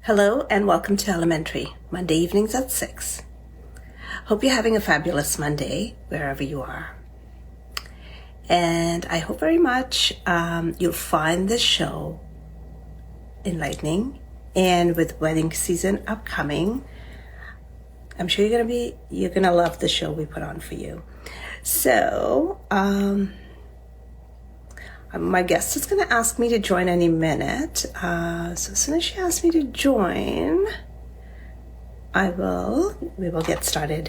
Hello and welcome to Elementary, Monday evenings at 6. Hope you're having a fabulous Monday wherever you are. And I hope very much you'll find this show enlightening. And with wedding season upcoming, I'm sure you're gonna love the show we put on for you. So, my guest is going to ask me to join any minute. So as soon as she asks me to join, we will get started.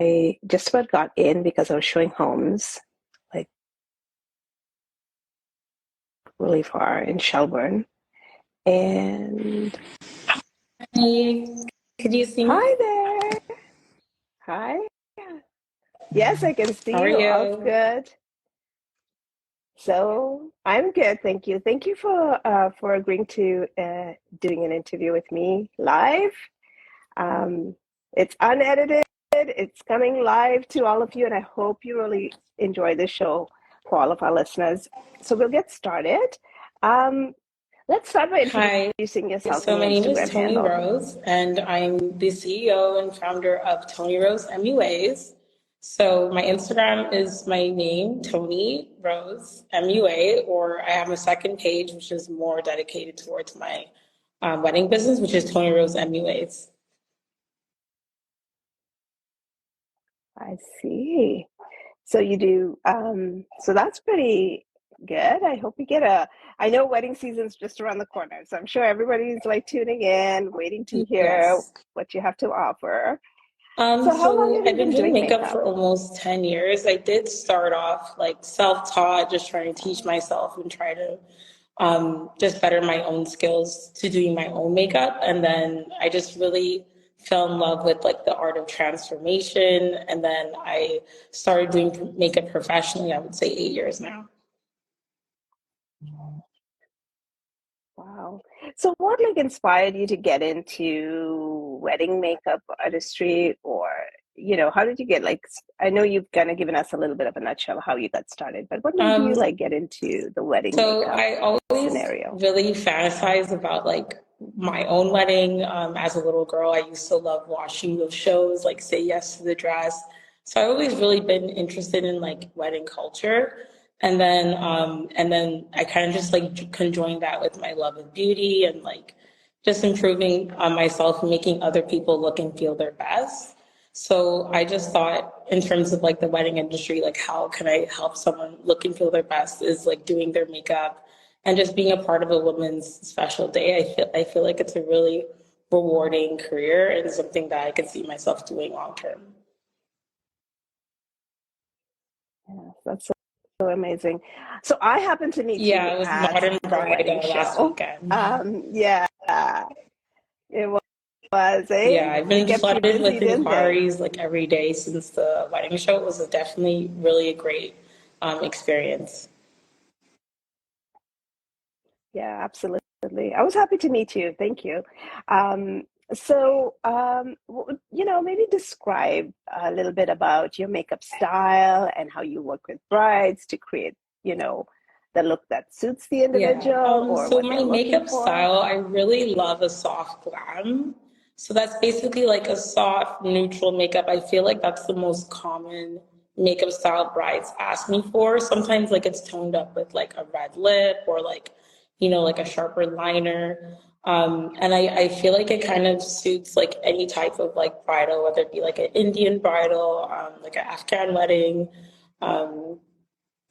I just about got in because I was showing homes, like really far in Shelburne. And Hey, could you see me? hi there. Hi. Yes, I can see How are you. All you? good. So I'm good, thank you. Thank you for agreeing to doing an interview with me live. It's unedited. It's coming live to all of you, and I hope you really enjoy the show for all of our listeners. So we'll get started. Um, let's start by Hi, introducing yourself so and my your name is Instagram handle. Toni-Rose, and I'm the CEO and founder of ToniRoseMUAs. So my Instagram is my name, ToniRoseMUA, or I have a second page which is more dedicated towards my wedding business, which is ToniRoseMUAs. I see. So you do, so that's pretty good. I hope you get I know wedding season's just around the corner, so I'm sure everybody's like tuning in, waiting to hear Yes. what you have to offer. So how long So have you I've been been doing doing makeup makeup? for almost 10 years. I did start off like self-taught, just trying to teach myself and try to just better my own skills to doing my own makeup. And then I just really fell in love with like the art of transformation. And then I started doing makeup professionally, I would say 8 years now. Wow. So what like inspired you to get into wedding makeup artistry or, how did you get I know you've kind of given us a little bit of a nutshell how you got started, but what made you Um, like get into the wedding So makeup I always scenario? really fantasized about like my own wedding. As a little girl, I used to love watching those shows, like Say Yes to the Dress. So I always really been interested in like wedding culture. And then I kind of just like conjoined that with my love of beauty and like just improving on myself and making other people look and feel their best. So I just thought in terms of like the wedding industry, like how can I help someone look and feel their best is like doing their makeup and just being a part of a woman's special day. I feel like it's a really rewarding career and something that I can see myself doing long term. Yeah, that's so amazing. So I happened to meet Yeah, you it was at Modern the Bride wedding last show. weekend. Yeah, it was, Yeah, eh? I've They been kept you flooded busy, with didn't they? inquiries like every day since the wedding show. It was definitely really a great experience. Yeah, absolutely. I was happy to meet you. Thank you. Um, maybe describe a little bit about your makeup style and how you work with brides to create, you know, the look that suits the Yeah. individual or So what my they're looking makeup for. style, I really love a soft glam. So that's basically like a soft, neutral makeup. I feel like that's the most common makeup style brides ask me for. Sometimes like it's toned up with like a red lip or like, like a sharper liner. And I feel like it kind of suits like any type of like bridal, whether it be like an Indian bridal, like an Afghan wedding. Um,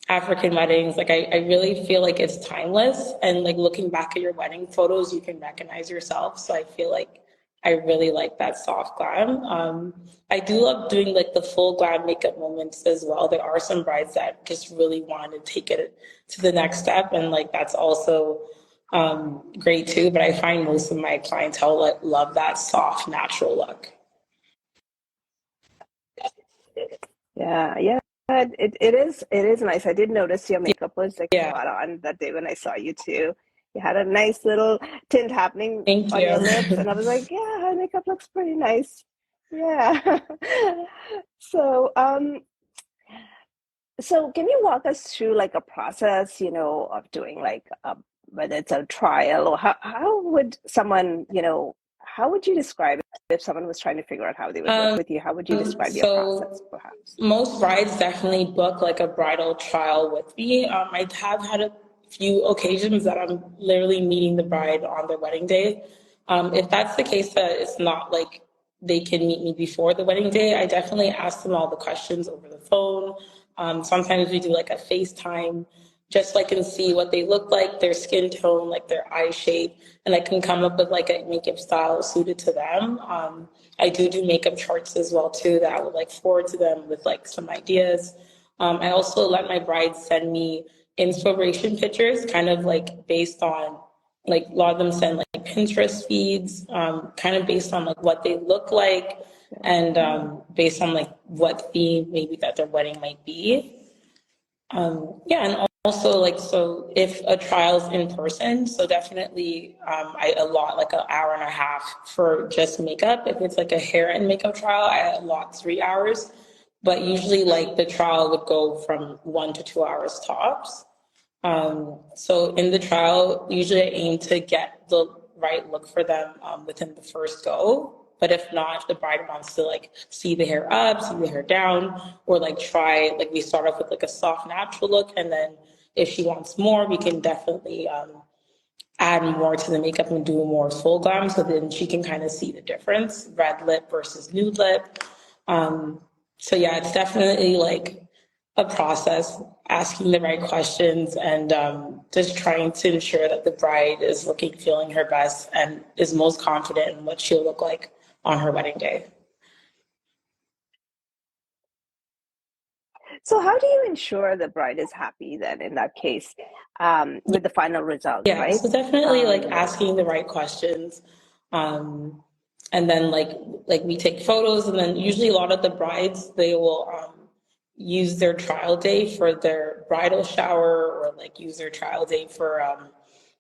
African weddings, like I really feel like it's timeless. And like looking back at your wedding photos, you can recognize yourself. So I feel like I really like that soft glam. I do love doing like the full glam makeup moments as well. There are some brides that just really want to take it to the next step, and like that's also great too. But I find most of my clientele like, love that soft, natural look. Yeah, yeah. It is nice. I did notice your makeup was like Yeah, spot on that day when I saw you too. You had a nice little tint happening thank on your you. lips, and I was like, yeah, her makeup looks pretty nice. Yeah. So, So can you walk us through like a process, of doing like whether it's a trial or how would someone, how would you describe it if someone was trying to figure out how they would work Um, with you? How would you describe your so process, perhaps? most brides definitely book like a bridal trial with me. I have had a few occasions that I'm literally meeting the bride on their wedding day. If that's the case, that it's not like they can meet me before the wedding day, I definitely ask them all the questions over the phone. Sometimes we do like a FaceTime just so I can see what they look like, their skin tone, like their eye shape, and I can come up with like a makeup style suited to them. I do makeup charts as well too that I would like forward to them with like some ideas. I also let my brides send me inspiration pictures, kind of like based on like a lot of them send like Pinterest feeds, kind of based on like what they look like and based on like what theme maybe that their wedding might be. Yeah, and also like so if a trial's in person, so definitely I allot like an hour and a half for just makeup. If it's like a hair and makeup trial, I allot 3 hours. But usually like the trial would go from 1 to 2 hours tops. So in the trial, usually I aim to get the right look for them within the first go. But if not, if the bride wants to like see the hair up, see the hair down, or like try, like we start off with like a soft natural look, and then if she wants more, we can definitely add more to the makeup and do more full glam, so then she can kind of see the difference, red lip versus nude lip. So yeah, it's definitely like a process, asking the right questions and just trying to ensure that the bride is looking, feeling her best and is most confident in what she'll look like on her wedding day. So how do you ensure the bride is happy then in that case, with the final result, Yeah, right? so definitely like Um, asking the right questions. Um, and then like we take photos and then usually a lot of the brides they will use their trial day for their bridal shower or like use their trial day for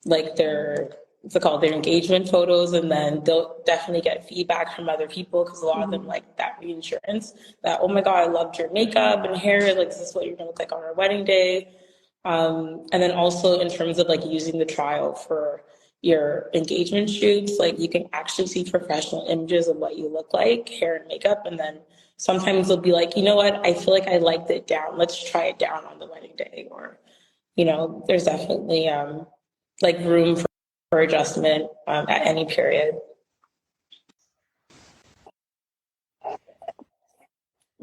like their what's it called, their engagement photos, and then they'll definitely get feedback from other people because a lot of them mhm. like that reinsurance that, oh my god, I loved your makeup and hair, like this is what you're gonna look like on our wedding day. And then also in terms of like using the trial for your engagement shoots, like you can actually see professional images of what you look like, hair and makeup. And then sometimes they'll be like, you know what, I feel like I liked it down. Let's try it down on the wedding day. Or, there's definitely like room for adjustment at any period.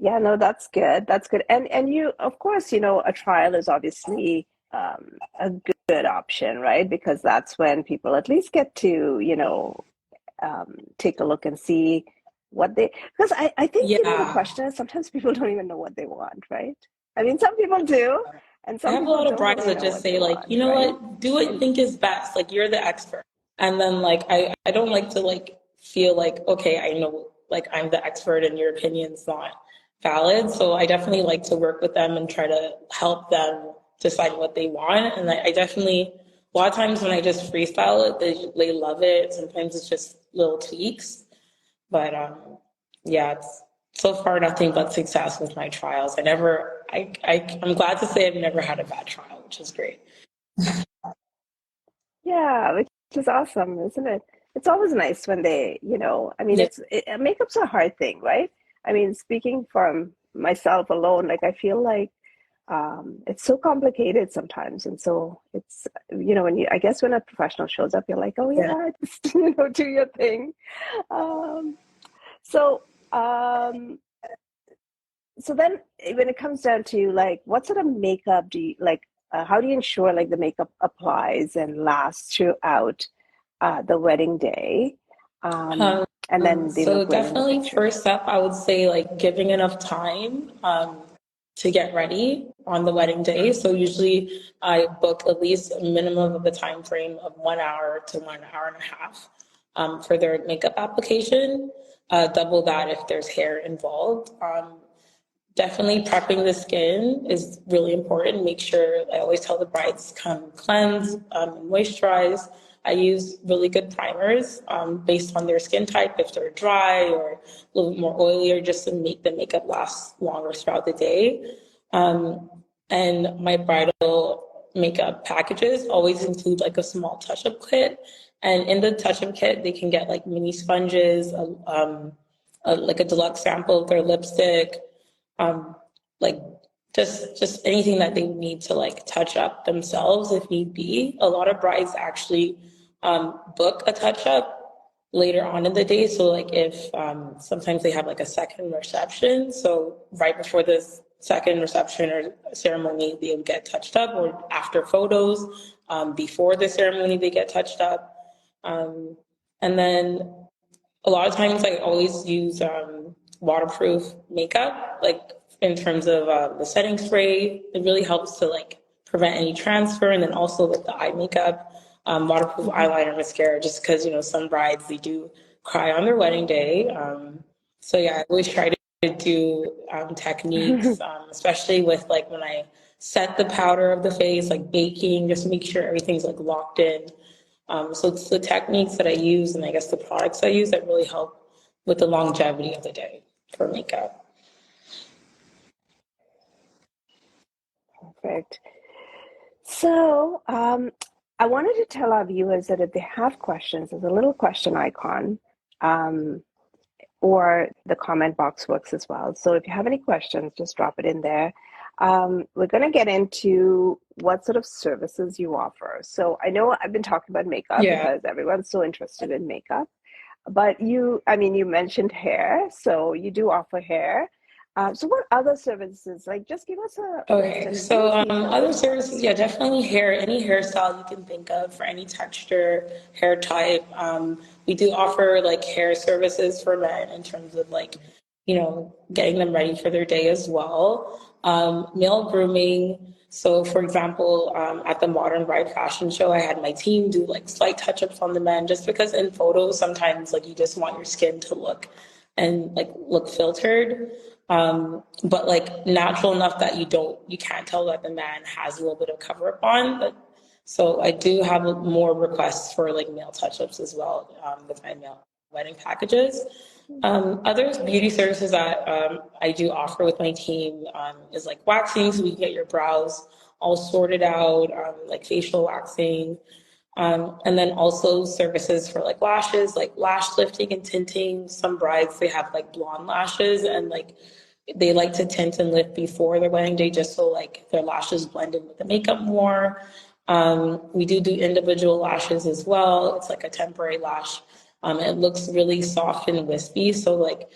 Yeah, no, that's good. That's good. And you, of course, a trial is obviously a good option, right? Because that's when people at least get to, take a look and see what they, because I think, the Yeah. question is sometimes people don't even know what they want, right? I mean, some people do, and I some have a people lot of don't brides really that know just what they say like, you want, know right? what, do what you And think is best. Like you're the expert. And then like I don't like to like feel like, okay, I know like I'm the expert and your opinion's not valid. So I definitely like to work with them and try to help them decide what they want. And I definitely a lot of times when I just freestyle it, they love it. Sometimes it's just little tweaks. But yeah, it's so far nothing but success with my trials. I'm glad to say I've never had a bad trial, which is great. yeah, which is awesome, isn't it? It's always nice when they, I mean, Yeah. makeup's a hard thing, right? I mean, speaking from myself alone, like I feel like it's so complicated sometimes, and so it's, I guess when a professional shows up, you're like, oh Yeah. yeah, just do your thing. Um, so um, so then when it comes down to like what sort of makeup do you like, how do you ensure like the makeup applies and lasts throughout the wedding day, Um, and then they so look great in the definitely picture? first step, I would say like giving enough time to get ready on the wedding day. So usually I book at least a minimum of a time frame of 1 hour to 1 hour and a half for their makeup application. Double that if there's hair involved. Definitely prepping the skin is really important. Make sure, I always tell the brides, come cleanse and moisturize. I use really good primers based on their skin type, if they're dry or a little bit more oily, or just to make the makeup last longer throughout the day. And my bridal makeup packages always include like a small touch-up kit. And in the touch-up kit, they can get like mini sponges, like a deluxe sample of their lipstick, um, like just anything that they would need to like touch up themselves if need be. A lot of brides actually book a touch up later on in the day. So like if sometimes they have like a second reception, so right before this second reception or ceremony, they would get touched up, or after photos, before the ceremony, they get touched up. And then a lot of times I always use waterproof makeup, like in terms of the setting spray. It really helps to like prevent any transfer. And then also with the eye makeup, waterproof eyeliner, mascara, just because, some brides, they do cry on their wedding day. So yeah, I always try to do techniques, especially with like when I set the powder of the face, like baking, just make sure everything's like locked in. So it's the techniques that I use and I guess the products I use that really help with the longevity of the day for makeup. Perfect. So, I wanted to tell our viewers that if they have questions, there's a little question icon, or the comment box works as well. So if you have any questions, just drop it in there. We're going to get into what sort of services you offer. So I know I've been talking about makeup because everyone's so interested in makeup. But you mentioned hair, so you do offer hair. So what other services? Like, just give us a Okay, list so and other services, yeah, definitely hair, any hairstyle you can think of for any texture, hair type. We do offer like hair services for men in terms of like, getting them ready for their day as well. Male grooming. So for example, at the Modern Bride Fashion Show, I had my team do like slight touch-ups on the men just because in photos, sometimes like you just want your skin to look filtered. But like natural enough that you can't tell that the man has a little bit of cover up on. But so I do have more requests for like male touch-ups as well, with my male wedding packages. Other beauty services that I do offer with my team is like waxing, so we can get your brows all sorted out, like facial waxing. And then also services for like lashes, like lash lifting and tinting. Some brides, they have like blonde lashes and like they like to tint and lift before their wedding day just so like their lashes blend in with the makeup more. We do individual lashes as well. It's like a temporary lash. It looks really soft and wispy. So like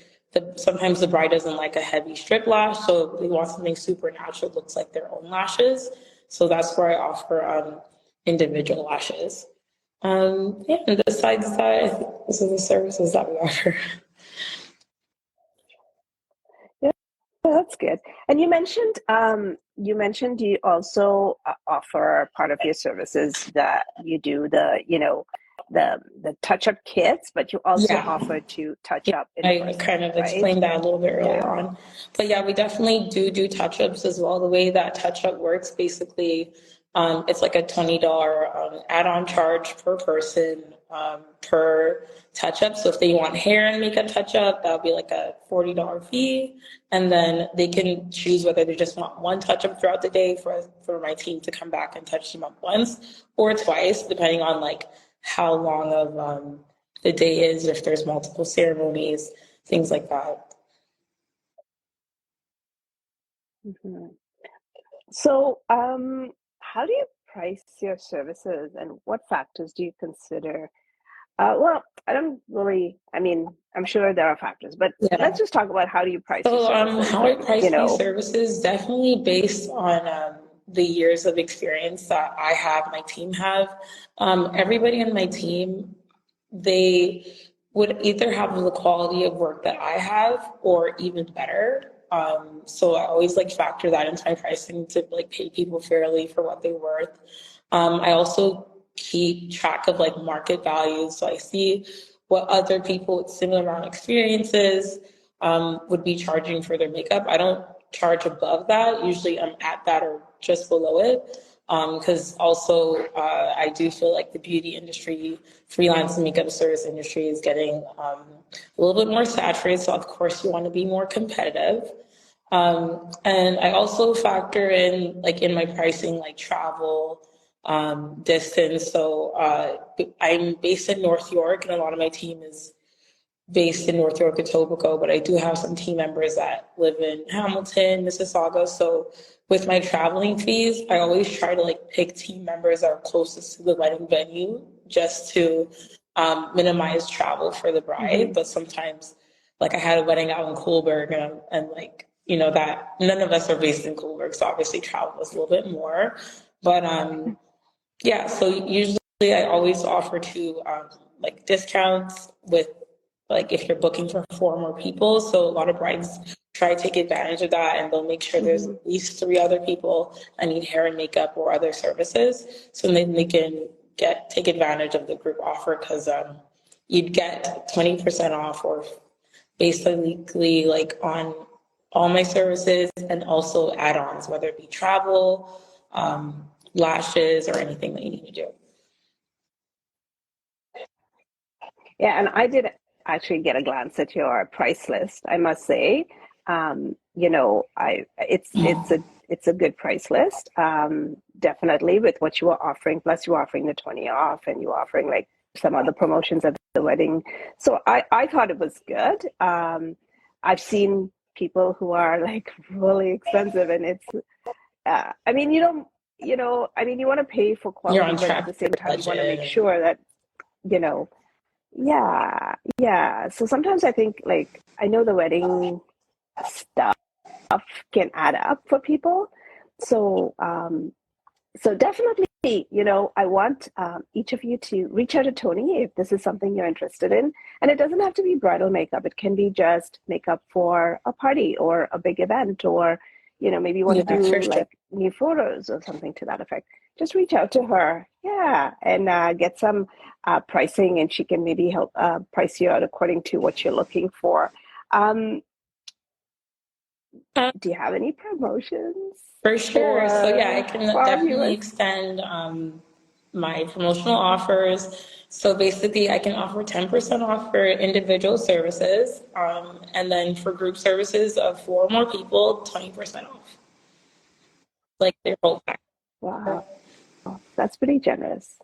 sometimes the bride doesn't like a heavy strip lash. So they want something super natural, looks like their own lashes. So that's where I offer individual lashes. Yeah, and besides that, I think those are the services that we offer. yeah, that's good. And you mentioned you also offer part of your services that you do the touch-up kits, but you also Yeah. offer to touch Yeah, up in I person, kind of right? explained that a little bit earlier Yeah. on. But yeah, we definitely do touch-ups as well. The way that touch-up works, basically, it's like a $20 add-on charge per person, per touch-up. So if they want hair and makeup touch-up, that'll be like a $40 fee. And then they can choose whether they just want one touch-up throughout the day for my team to come back and touch them up once or twice, depending on like how long of the day is, if there's multiple ceremonies, things like that. Mhm. So, how do you price your services and what factors do you consider? Well, I don't really, I'm sure there are factors, but Yeah. let's just talk about how do you price your So services how I and, price these services definitely based on the years of experience that I have, my team have. Everybody on my team, they would either have the quality of work that I have or even better. So I always like factor that into my pricing to like pay people fairly for what they're worth. I also keep track of like market values. So I see what other people with similar amount of experiences would be charging for their makeup. I don't charge above that. Usually I'm at that or just below it. Because also I do feel like the beauty industry, freelance and makeup service industry is getting a little bit more saturated. So of course you want to be more competitive. And I also factor in like in my pricing, like travel, distance. So I'm based in North York, and a lot of my team is based in North York, Etobicoke, but I do have some team members that live in Hamilton, Mississauga. So with my traveling fees, I always try to like pick team members that are closest to the wedding venue just to minimize travel for the bride. Mm-hmm. But sometimes, like I had a wedding out in Coolberg, and like, you know, that none of us are based in Coolberg, so obviously travel was a little bit more. But yeah, so usually I always offer to like discounts with like if you're booking for four or more people. So a lot of brides try to take advantage of that, and they'll make sure there's Mm-hmm. at least three other people that need hair and makeup or other services, so then they can take advantage of the group offer because you'd get 20% off or basically like on all my services and also add-ons, whether it be travel, lashes, or anything that you need to do. Yeah, and I did actually get a glance at your price list, I must say. You know, it's a good price list. Definitely with what you are offering, plus you're offering the 20 off and you're offering like some other promotions at the wedding. So I thought it was good. I've seen people who are like really expensive and it's I mean you don't you know, I mean you want to pay for You're quality, on but at track the for same the time you want to make budget. sure that, you know, yeah, yeah. So sometimes I think like I know the wedding stuff can add up for people. So so definitely, you know, I want each of you to reach out to Toni if this is something you're interested in. And it doesn't have to be bridal makeup. It can be just makeup for a party or a big event, or, you know, maybe you want to Yeah, for do sure. like new photos or something to that effect. Just reach out to her. Yeah. And get some pricing, and she can maybe help price you out according to what you're looking for. Um, do you have any promotions For sure. So yeah, I for can our definitely viewers? extend my promotional offers. So basically, I can offer 10% off for individual services, and then for group services of four or more people, 20% off, like their whole package. Wow. That's pretty generous.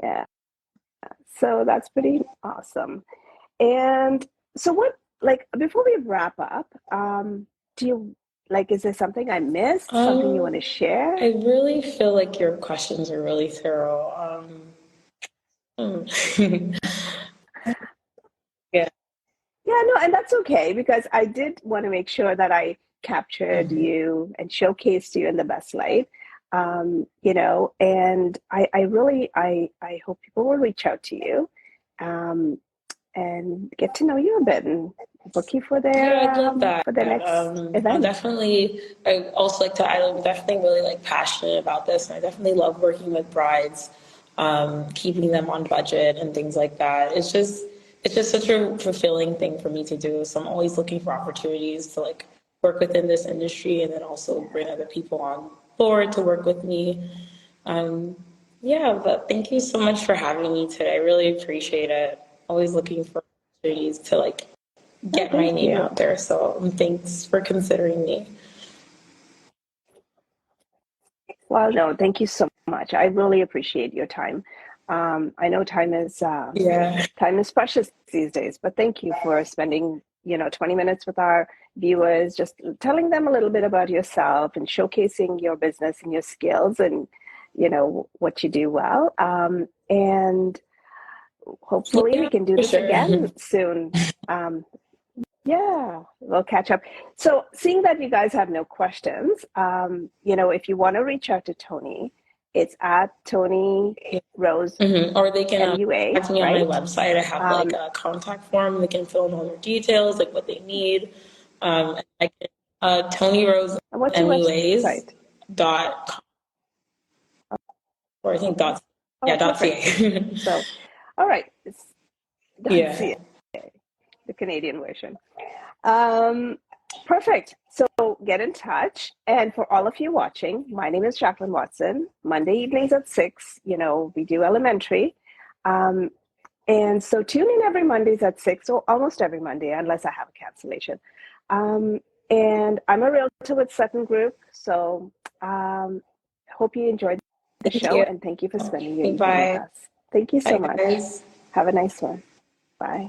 Yeah. So that's pretty awesome. And so what, like, before we wrap up, do you, like, is there something I missed? Something you want to Um, share? I really feel like your questions are really thorough. Yeah. Yeah, no, and that's okay because I did want to make sure that I captured Mhm. you and showcased you in the best light. You know, and I really, I hope people will reach out to you, um, and get to know you a bit and book you Yeah, I'd love that. for their next I'll event. definitely, I also like to, I'm definitely really like passionate about this. And I definitely love working with brides, keeping them on budget and things like that. It's just such a fulfilling thing for me to do. So I'm always looking for opportunities to like work within this industry and then also Yeah. bring other people on board to work with me. Um, yeah, but thank you so much for having me today. I really appreciate it. Always looking for opportunities to like No, get my thank name you. out there. So thanks for considering me. Well, no, thank you so much. I really appreciate your time. I know Yeah. time is precious these days, but thank you for spending, you know, 20 minutes with our viewers, just telling them a little bit about yourself and showcasing your business and your skills and, you know, what you do well. And hopefully we Yeah, can do for this sure. again soon. Um, yeah, we'll catch up. So, seeing that you guys have no questions, you know, if you want to reach out to Toni, it's at Toni Yeah. Rose Or they can MUA, contact me on my right? website. I have like Um, a contact form. They can fill in all their details, like what they need. And I can, Tony Rose and what's your MUAs website? dot com, or I think dot, Oh, yeah, dot perfect. ca. So, all right, it's Yeah. .ca, the Canadian version. Um, perfect. So get in touch. And for all of you watching, my name is Jacqueline Watson. Monday evenings at 6, you know, we do elementary. Um, and so tune in every Mondays at 6, or almost every Monday, unless I have a cancellation. Um, And I'm a realtor with Sutton Group. So hope you enjoyed the Thank show, you. and thank you for spending your evening with Bye. us. Thank you so Bye, much. guys. Have a nice one. Bye.